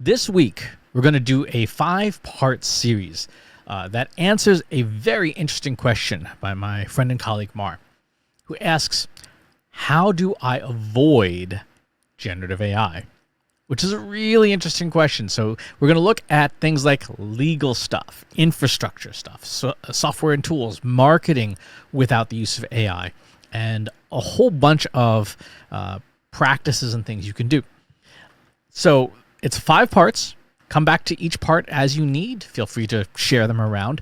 This week, we're going to do a 5-part series that answers a very interesting question by my friend and colleague Mar, who asks, how do I avoid generative AI? Which is a really interesting question. So we're going to look at things like legal stuff, infrastructure stuff, software and tools, marketing without the use of AI, and a whole bunch of practices and things you can do. So it's 5 parts. Come back to each part as you need. Feel free to share them around.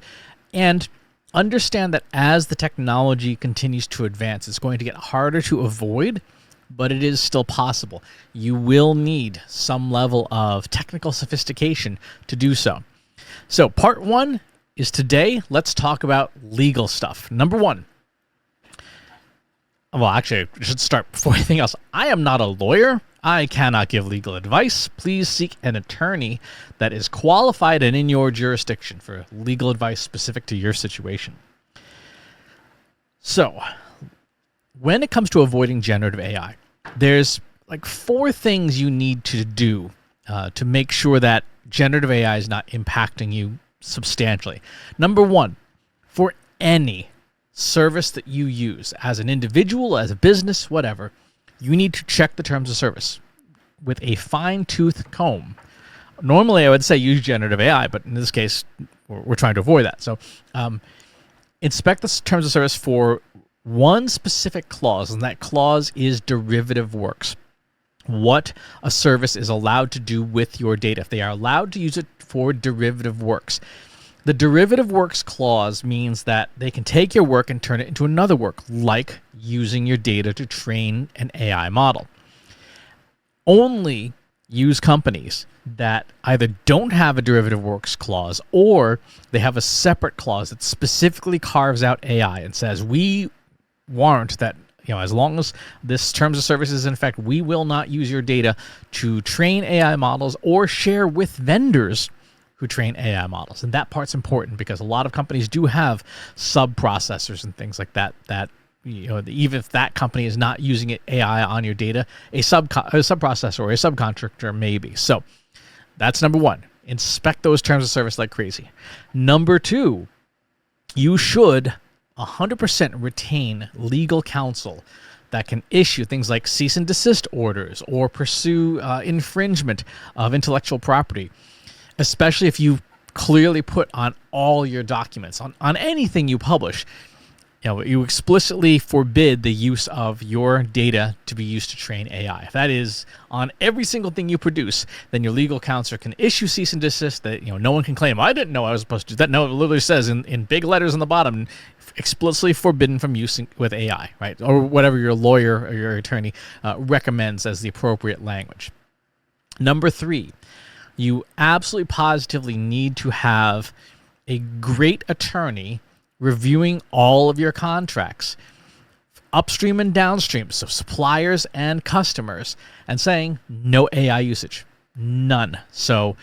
And understand that as the technology continues to advance, it's going to get harder to avoid, but it is still possible. You will need some level of technical sophistication to do so. So part 1 is today. Let's talk about legal stuff. Number 1. Well, actually, I should start before anything else. I am not a lawyer. I cannot give legal advice. Please seek an attorney that is qualified and in your jurisdiction for legal advice specific to your situation. So, when it comes to avoiding generative AI, there's like 4 things you need to do to make sure that generative AI is not impacting you substantially. Number 1, for any service that you use as an individual, as a business, whatever, you need to check the terms of service with a fine-tooth comb. Normally, I would say use generative AI, but in this case, we're trying to avoid that. So inspect the terms of service for one specific clause, and that clause is derivative works. What a service is allowed to do with your data. If they are allowed to use it for derivative works. The derivative works clause means that they can take your work and turn it into another work, like using your data to train an AI model. Only use companies that either don't have a derivative works clause or they have a separate clause that specifically carves out AI and says, we warrant that, as long as this terms of service is in effect, we will not use your data to train AI models or share with vendors who train AI models. And that part's important because a lot of companies do have sub-processors and things like that, even if that company is not using AI on your data, a sub-processor or a subcontractor may be. So that's number 1. Inspect those terms of service like crazy. Number 2, you should 100% retain legal counsel that can issue things like cease and desist orders or pursue infringement of intellectual property, especially if you clearly put on all your documents, on anything you publish, you explicitly forbid the use of your data to be used to train AI. If that is on every single thing you produce, then your legal counsel can issue cease and desist that no one can claim, I didn't know I was supposed to do that. No, it literally says in big letters on the bottom, explicitly forbidden from use with AI, right? Or whatever your lawyer or your attorney recommends as the appropriate language. Number 3, you absolutely positively need to have a great attorney reviewing all of your contracts, upstream and downstream, so suppliers and customers, and saying no AI usage, none. So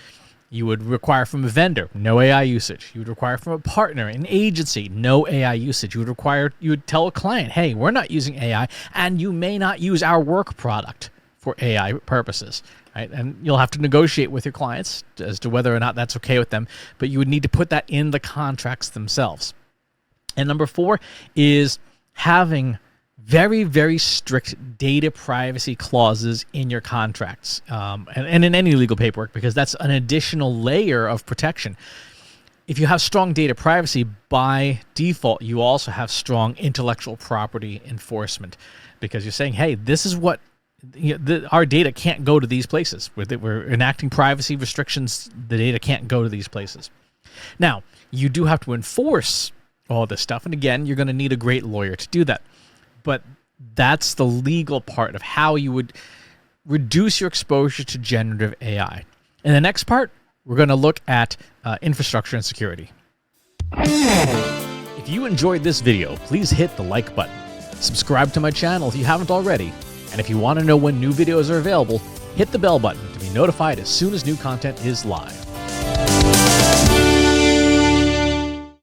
you would require from a vendor, no AI usage. You would require from a partner, an agency, no AI usage. You would tell a client, hey, we're not using AI, and you may not use our work product for AI purposes. Right? And you'll have to negotiate with your clients as to whether or not that's okay with them, but you would need to put that in the contracts themselves. And number 4 is having very, very strict data privacy clauses in your contracts and in any legal paperwork, because that's an additional layer of protection. If you have strong data privacy, by default, you also have strong intellectual property enforcement, because you're saying, hey, this is what our data can't go to these places. We're enacting privacy restrictions. The data can't go to these places. Now, you do have to enforce all this stuff. And again, you're going to need a great lawyer to do that. But that's the legal part of how you would reduce your exposure to generative AI. In the next part, we're going to look at infrastructure and security. If you enjoyed this video, please hit the like button. Subscribe to my channel if you haven't already. And if you want to know when new videos are available, hit the bell button to be notified as soon as new content is live.